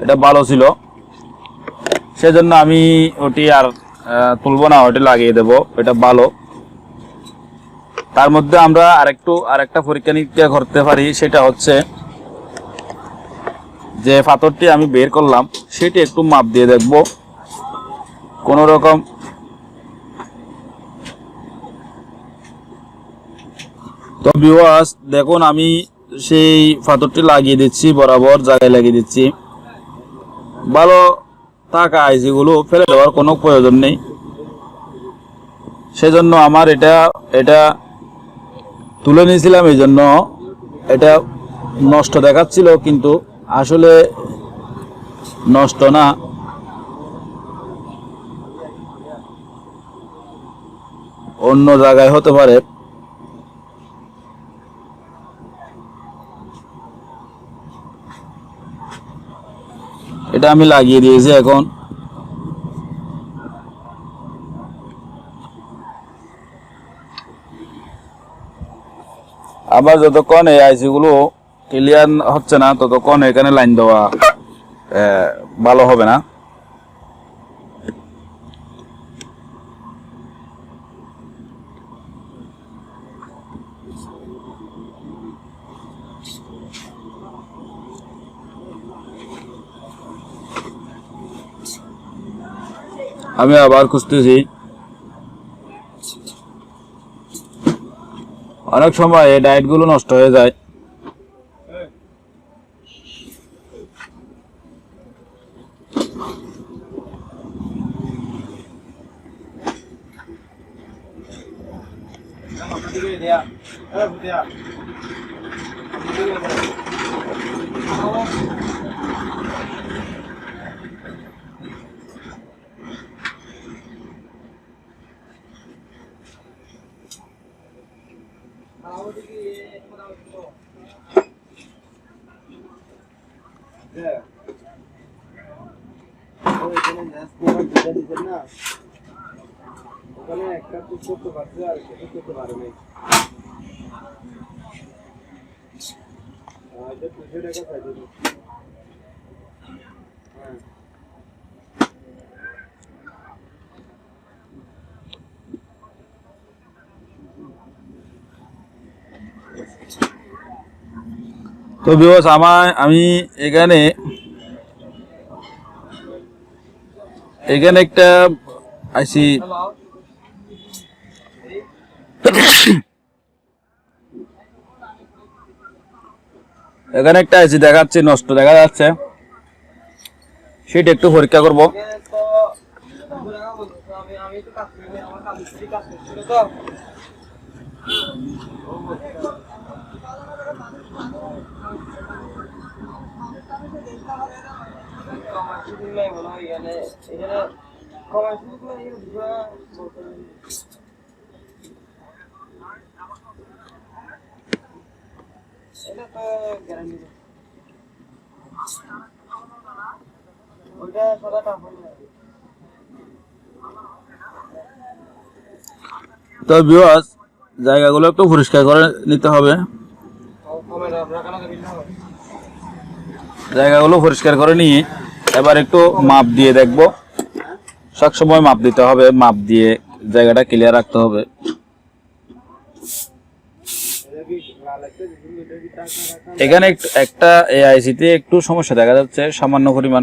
এটা ভালো ছিল, সেজন্য আমি ওটি আর তুলব না, ওটি লাগিয়ে দেব। এটা ভালো। তার মধ্যে আমরা আরেকটা পরীক্ষা নিরীক্ষা করতে পারি, সেটা হচ্ছে যে পাথরটি আমি বের করলাম সেটি একটু মাপ দিয়ে দেখব কোনো রকম তো ভিউয়ার্স দেখুন, আমি সেই পাথরটি লাগিয়ে দিচ্ছি, বরাবর জায়গায় লাগিয়ে দিচ্ছি। ভালো থাকা আইসিগুলো ফেলে দেওয়ার কোনো প্রয়োজন নেই, সেজন্য আমার এটা তুলে নিয়েছিলাম। এই জন্য এটা নষ্ট দেখাচ্ছিল, কিন্তু আসলে নষ্ট না। অন্য জায়গায় হতে পারে। এটা আমি লাগিয়ে দিয়েছি। এখন আবার যতক্ষণ এই আইসি গুলো ক্লিয়ার হচ্ছে না ততক্ষণ এখানে লাইন দেওয়া ভালো হবে না। আমি আবার খুঁজতেছি। অনেক সময় এই ডায়েট গুলো নষ্ট হয়ে যায়। তো ভিউয়ার্স আমি এখানে একটা আইসি এখানে একটা আইসি দেখাচ্ছে, নষ্ট দেখা যাচ্ছে, সেটা একটু পরীক্ষা করব। তো ভিউয়ার্স জায়গাগুলো একটু পরিষ্কার করে নিতে হবে। জায়গাগুলো পরিষ্কার করে নিয়ে এবার একটু মাপ দিয়ে দেখব। সবসময় মাপ দিতে হবে, মাপ দিয়ে জায়গাটা ক্লিয়ার রাখতে হবে। এখানে একটা এআইসিতে একটু সমস্যা দেখা যাচ্ছে, সামান্য পরিমাণ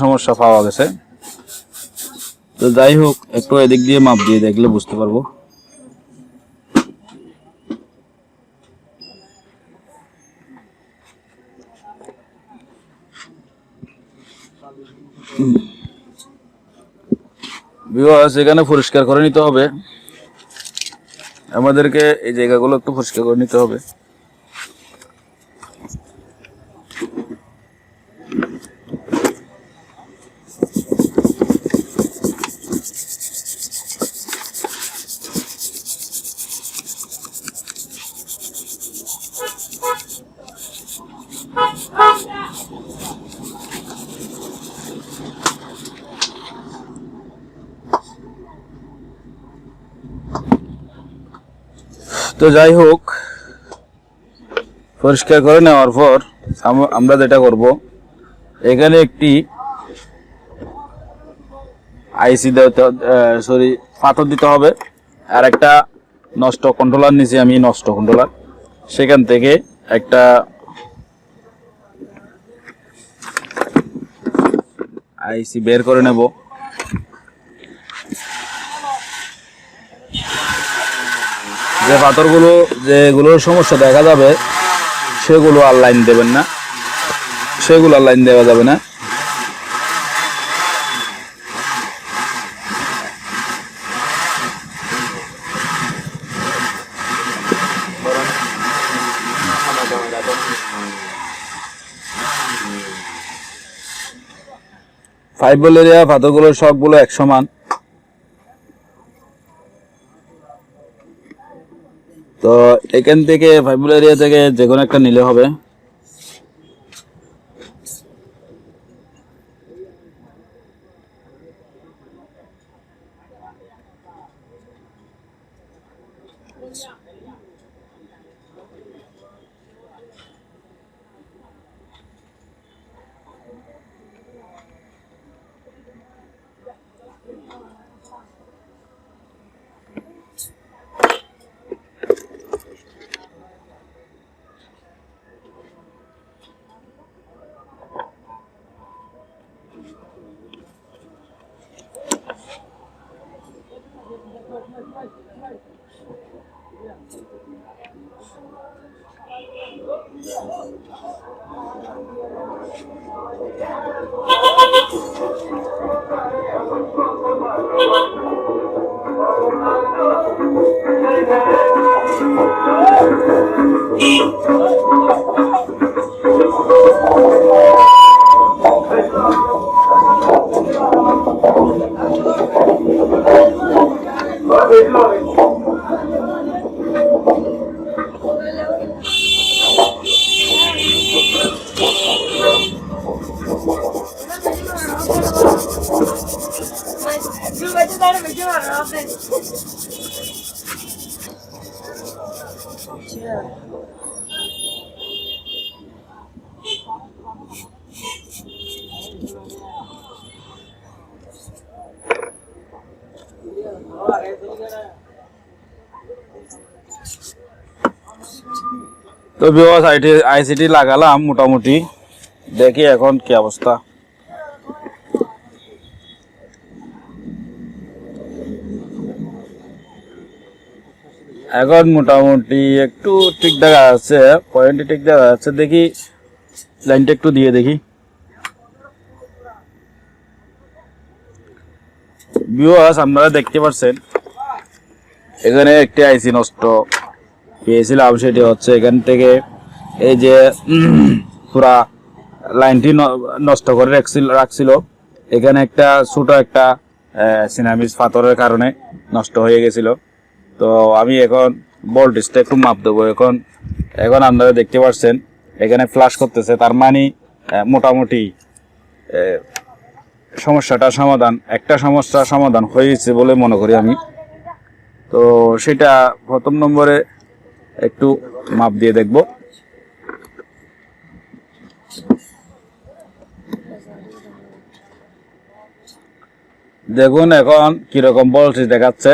সমস্যা পাওয়া গেছে। তো যাই হোক, একটু এদিক দিয়ে মাপ দিয়ে দেখলে বুঝতে পারবো। ভিউয়ার্স এখানে পরিষ্কার করে নিতে হবে, আমাদেরকে এই জায়গাগুলো একটু পরিষ্কার করে নিতে হবে। তো যাই হোক, পরিষ্কার করে নেওয়ার পর আমরা যেটা করব, এখানে একটি আইসি পাথর দিতে হবে। আর একটা নষ্ট কন্ট্রোলার নিচে আমি নষ্ট কন্ট্রোলার, সেখান থেকে একটা আইসি বের করে নেব। যে পাথরগুলো যেগুলোর সমস্যা দেখা যাবে সেগুলো আর লাইন দেবেন না, সেগুলো আর লাইন দেওয়া যাবে না। ফাইবার এরিয়া পাথরগুলোর সবগুলো এক সমান। তো এখান থেকে ফাইবার এরিয়া থেকে যে কোনো একটা নিলে হবে। তো ভিউয়ার্স আইসিটি লাগালাম মোটামুটি, দেখি এখন কি অবস্থা। এখন মোটামুটি একটু ঠিক দেখা যাচ্ছে, পয়েন্টে ঠিক দেখা যাচ্ছে। দেখি লাইনটা একটু দিয়ে দেখি। ভিউয়ার্স আপনারা দেখতে পাচ্ছেন এখানে একটি আইসি নষ্ট পেয়েছিলাম, সেটি হচ্ছে এখান থেকে এই যে পুরা লাইনটি নষ্ট করে রাখছিল। এখানে একটা ছোট একটা সিনামিস পাথরের কারণে নষ্ট হয়ে গেছিল। তো আমি এখন ভোল্টেজটা একটু মাপ দেবো। এখন আপনারা দেখতে পাচ্ছেন এখানে ফ্লাশ করতেছে, তার মানে মোটামুটি একটা সমস্যার সমাধান হয়েছে বলে মনে করি আমি। তো সেটা প্রথম নম্বরে একটু মাপ দিয়ে দেখব। দেখুন এখন কিরকম ভোল্টেজ দেখাচ্ছে।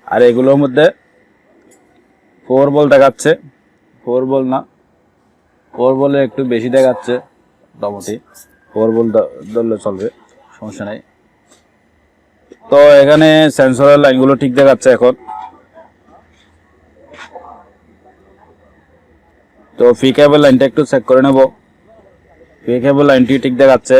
আর এগুলোর মধ্যে 4 ভোল্ট দেখাচ্ছে, 4 ভোল্ট না, 4 ভোল্টের একটু বেশি দেখাচ্ছে। মোটামুটি 4 ভোল্ট ধরলে চলবে, সমস্যা নাই। তো এখানে সেন্সরের লাইনগুলো ঠিক দেখাচ্ছে এখন। তো ফি কেবল লাইনটা একটু চেক করে নেব। ফি কেবল লাইনটি ঠিক দেখাচ্ছে।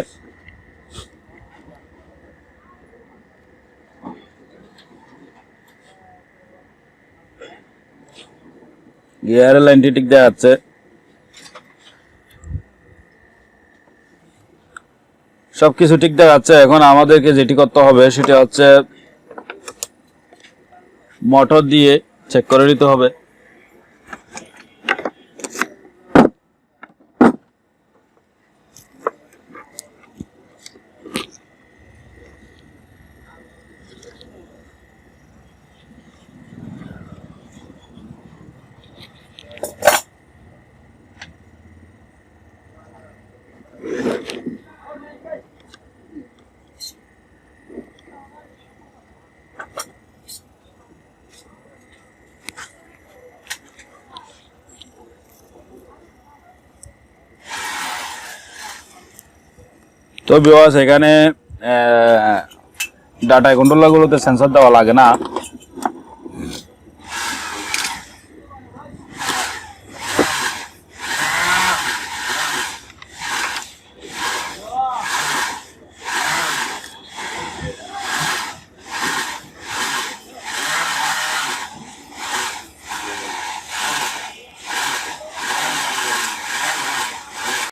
গিয়ারের লাইনটি ঠিক দেখাচ্ছে। সবকিছু ঠিক দেখাচ্ছে। এখন আমাদেরকে যেটি করতে হবে সেটা হচ্ছে মোটর দিয়ে চেক করে নিতে হবে। তো ভিউয়ার্স এখানে ডাটা কন্ট্রোলারগুলোতে সেন্সর দেওয়া লাগে না,